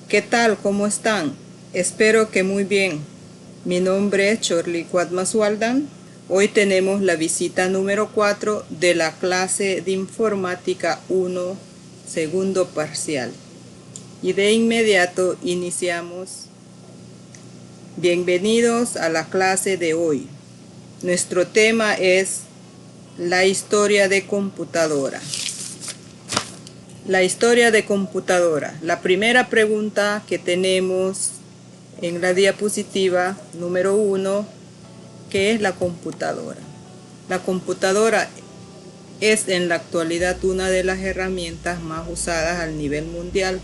¿Qué tal? ¿Cómo están? Espero que muy bien. Mi nombre es Chorly Cuadmasualdan. Hoy tenemos la visita número 4 de la clase de Informática 1, segundo parcial. Y de inmediato iniciamos. Bienvenidos a la clase de hoy. Nuestro tema es la historia de computadora. La historia de computadora. La primera pregunta que tenemos en la diapositiva número 1, ¿qué es la computadora? La computadora es en la actualidad una de las herramientas más usadas a nivel mundial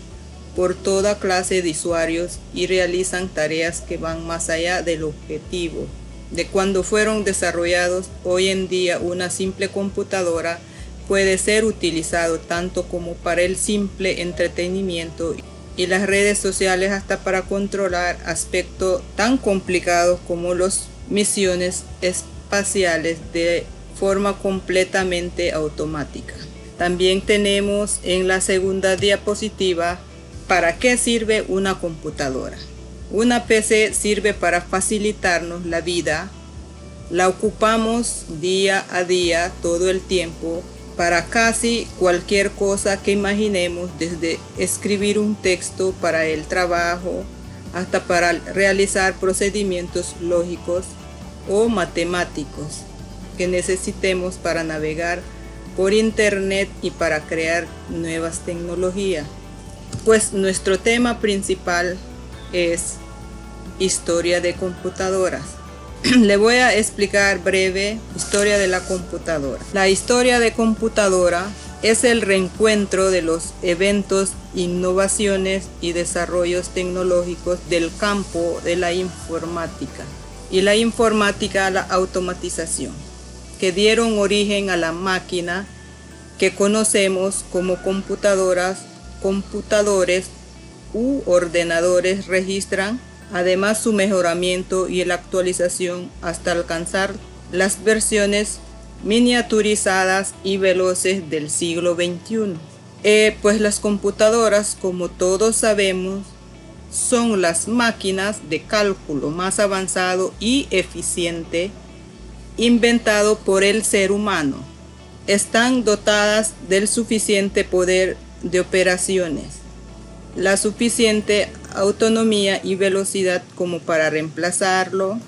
por toda clase de usuarios y realizan tareas que van más allá del objetivo de cuando fueron desarrollados. Hoy en día una simple computadora puede ser utilizado tanto como para el simple entretenimiento y las redes sociales hasta para controlar aspectos tan complicados como las misiones espaciales de forma completamente automática. También tenemos en la segunda diapositiva ¿para qué sirve una computadora? Una PC sirve para facilitarnos la vida. La ocupamos día a día, todo el tiempo, para casi cualquier cosa que imaginemos, desde escribir un texto para el trabajo hasta para realizar procedimientos lógicos o matemáticos que necesitemos para navegar por internet y para crear nuevas tecnologías. Pues nuestro tema principal es historia de computadoras. Le voy a explicar breve historia de la computadora. La historia de computadora es el reencuentro de los eventos, innovaciones y desarrollos tecnológicos del campo de la informática y la informática a la automatización, que dieron origen a la máquina que conocemos como computadoras, computadores u ordenadores. Registran además su mejoramiento y la actualización hasta alcanzar las versiones miniaturizadas y veloces del siglo XXI. Pues las computadoras, como todos sabemos, son las máquinas de cálculo más avanzado y eficiente inventado por el ser humano. Están dotadas del suficiente poder de operaciones, la suficiente autonomía y velocidad como para reemplazarlo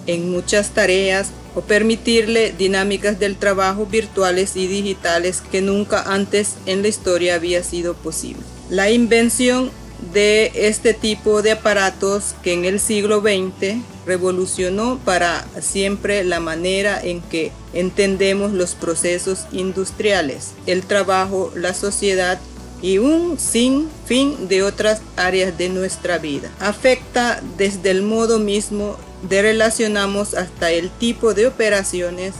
en muchas tareas o permitirle dinámicas del trabajo virtuales y digitales que nunca antes en la historia había sido posible. La invención de este tipo de aparatos, que en el siglo XX revolucionó para siempre la manera en que entendemos los procesos industriales, el trabajo, la sociedad y un sinfín de otras áreas de nuestra vida. Afecta desde el modo mismo de relacionarnos hasta el tipo de operaciones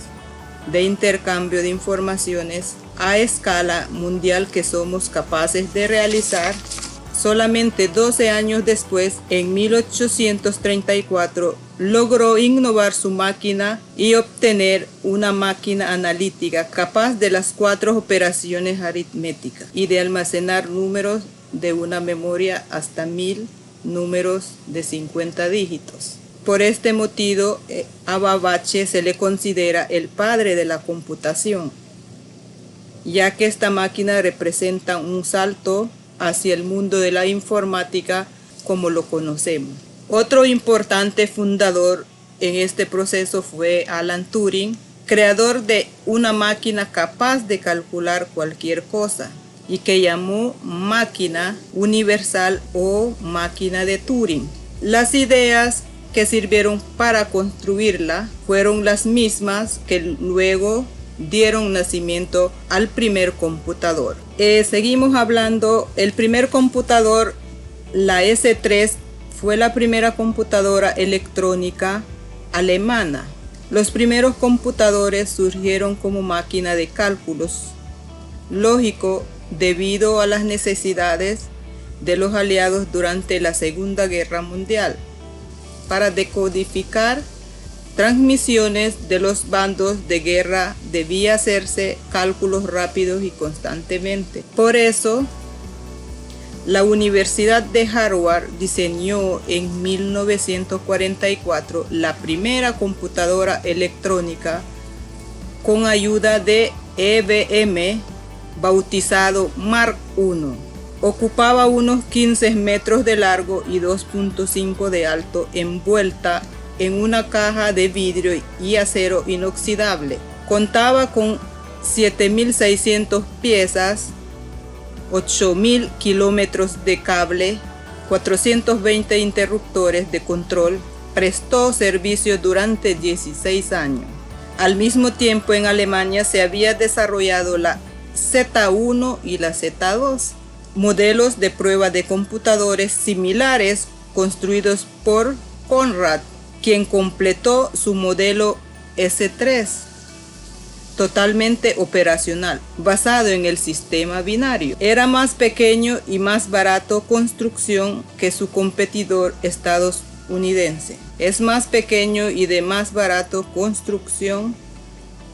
de intercambio de informaciones a escala mundial que somos capaces de realizar. Solamente 12 años después, en 1834, logró innovar su máquina y obtener una máquina analítica capaz de las 4 operaciones aritméticas y de almacenar números de una memoria hasta 1000 números de 50 dígitos. Por este motivo, a Babbage se le considera el padre de la computación, ya que esta máquina representa un salto hacia el mundo de la informática como lo conocemos. Otro importante fundador en este proceso fue Alan Turing, creador de una máquina capaz de calcular cualquier cosa y que llamó máquina universal o máquina de Turing. Las ideas que sirvieron para construirla fueron las mismas que luego dieron nacimiento al primer computador. Seguimos hablando. El primer computador, la S3, fue la primera computadora electrónica alemana. Los primeros computadores surgieron como máquina de cálculos lógico debido a las necesidades de los aliados durante la Segunda Guerra Mundial para decodificar transmisiones de los bandos de guerra. Debía hacerse cálculos rápidos y constantemente. Por eso La Universidad de Harvard diseñó en 1944 la primera computadora electrónica con ayuda de IBM, bautizado Mark I. Ocupaba unos 15 metros de largo y 2.5 de alto, envuelta en una caja de vidrio y acero inoxidable. Contaba con 7.600 piezas, 8.000 kilómetros de cable, 420 interruptores de control. Prestó servicio durante 16 años. Al mismo tiempo, en Alemania se había desarrollado la Z1 y la Z2, modelos de prueba de computadores similares construidos por Conrad, quien completó su modelo S3, totalmente operacional, basado en el sistema binario. Era más pequeño y más barato construcción que su competidor estadounidense. Es más pequeño y de más barato construcción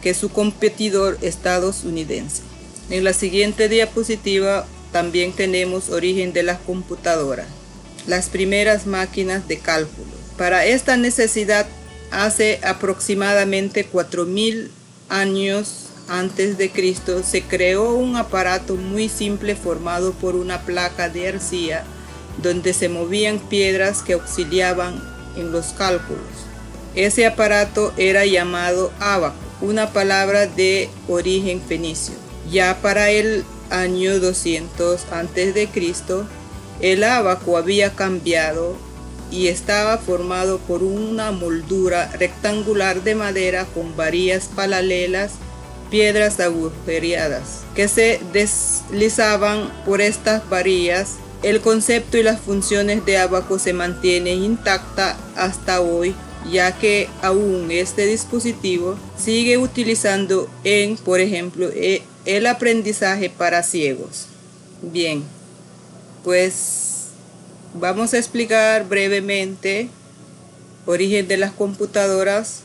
que su competidor estadounidense. En la siguiente diapositiva también tenemos origen de las computadoras. Las primeras máquinas de cálculo. Para esta necesidad, hace aproximadamente 4.000 años antes de Cristo, se creó un aparato muy simple formado por una placa de arcilla donde se movían piedras que auxiliaban en los cálculos. Ese aparato era llamado ábaco, una palabra de origen fenicio. Ya para el año 200 a.C., el ábaco había cambiado y estaba formado por una moldura rectangular de madera con varillas paralelas, piedras agujereadas, que se deslizaban por estas varillas. El concepto y las funciones de ábaco se mantienen intactas hasta hoy, ya que aún este dispositivo sigue utilizando en, por ejemplo, el aprendizaje para ciegos. Bien, pues vamos a explicar brevemente origen de las computadoras,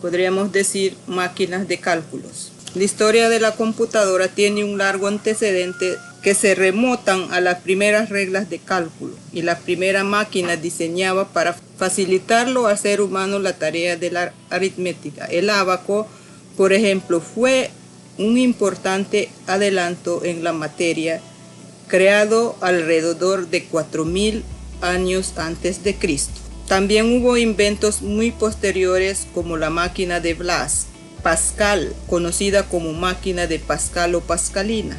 podríamos decir máquinas de cálculos. La historia de la computadora tiene un largo antecedente que se remontan a las primeras reglas de cálculo y la primera máquina diseñada para facilitarlo al ser humano la tarea de la aritmética. El ábaco, por ejemplo, fue un importante adelanto en la materia, creado alrededor de 4.000 años antes de Cristo. También hubo inventos muy posteriores como la máquina de Blaise Pascal, conocida como máquina de Pascal o Pascalina.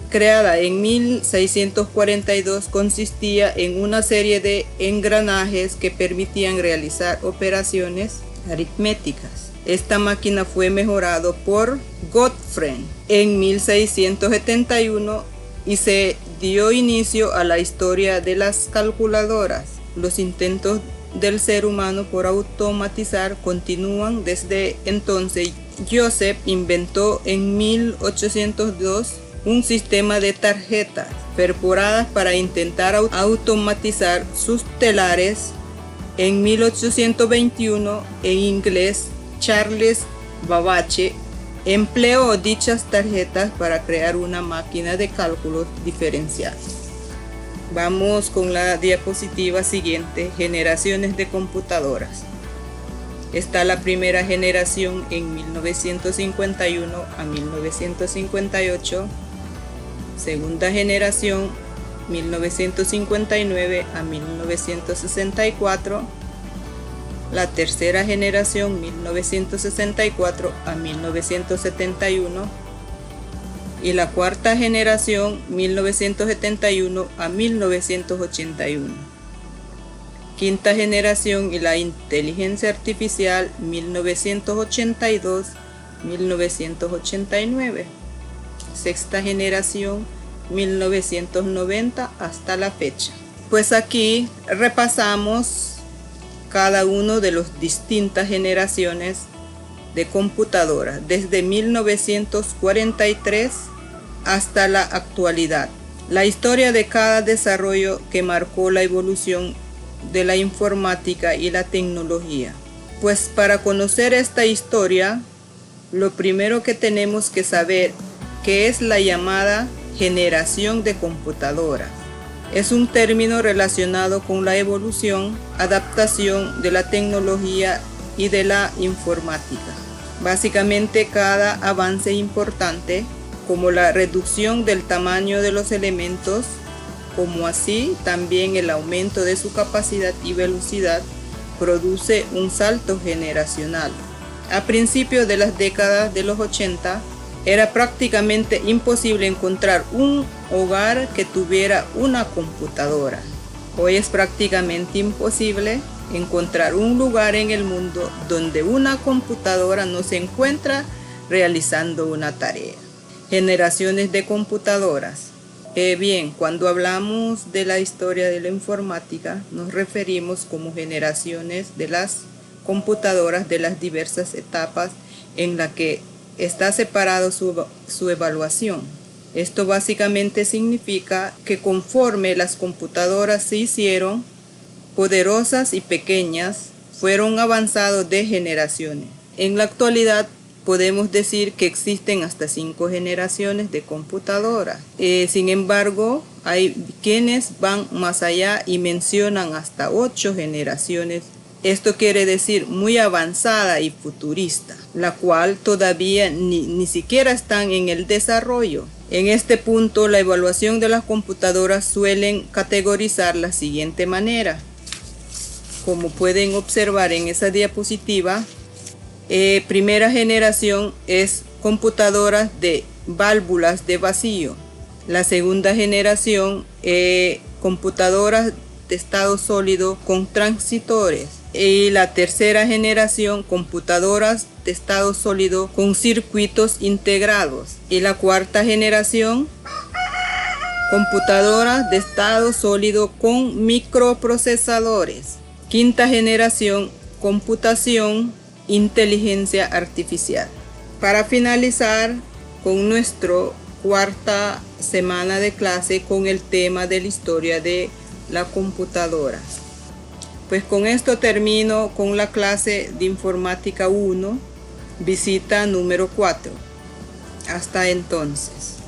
Creada en 1642, consistía en una serie de engranajes que permitían realizar operaciones aritméticas. Esta máquina fue mejorada por Gottfried en 1671 y se dio inicio a la historia de las calculadoras. Los intentos del ser humano por automatizar continúan desde entonces. Joseph inventó en 1802 un sistema de tarjetas perforadas para intentar automatizar sus telares. En 1821, en inglés, Charles Babbage empleó dichas tarjetas para crear una máquina de cálculo diferencial. Vamos con la diapositiva siguiente, generaciones de computadoras. Está la primera generación en 1951 a 1958, segunda generación 1959 a 1964, la tercera generación 1964 a 1971 y la cuarta generación 1971 a 1981. Quinta generación y la inteligencia artificial 1982-1989. Sexta generación 1990 hasta la fecha. Pues aquí repasamos cada uno de las distintas generaciones de computadoras desde 1943 hasta la actualidad. La historia de cada desarrollo que marcó la evolución de la informática y la tecnología. Pues para conocer esta historia, lo primero que tenemos que saber que es la llamada generación de computadoras. Es un término relacionado con la evolución, adaptación de la tecnología y de la informática. Básicamente, cada avance importante, como la reducción del tamaño de los elementos, como así también el aumento de su capacidad y velocidad, produce un salto generacional. A principios de las décadas de los 80, era prácticamente imposible encontrar un hogar que tuviera una computadora. Hoy es prácticamente imposible encontrar un lugar en el mundo donde una computadora no se encuentra realizando una tarea. Generaciones de computadoras. Bien, cuando hablamos de la historia de la informática, nos referimos como generaciones de las computadoras de las diversas etapas en las que está separado su evaluación. Esto básicamente significa que conforme las computadoras se hicieron poderosas y pequeñas, fueron avanzados de generaciones. En la actualidad podemos decir que existen hasta 5 generaciones de computadoras. Sin embargo, hay quienes van más allá y mencionan hasta 8 generaciones. Esto quiere decir muy avanzada y futurista, la cual todavía ni siquiera están en el desarrollo. En este punto, la evaluación de las computadoras suelen categorizar la siguiente manera. Como pueden observar en esa diapositiva, primera generación es computadoras de válvulas de vacío. La segunda generación, computadoras de estado sólido con transistores. Y la tercera generación, computadoras de estado sólido con circuitos integrados. Y la cuarta generación, computadoras de estado sólido con microprocesadores. Quinta generación, computación, inteligencia artificial. Para finalizar con nuestra cuarta semana de clase con el tema de la historia de la computadora. Pues con esto termino con la clase de informática 1, visita número 4. Hasta entonces.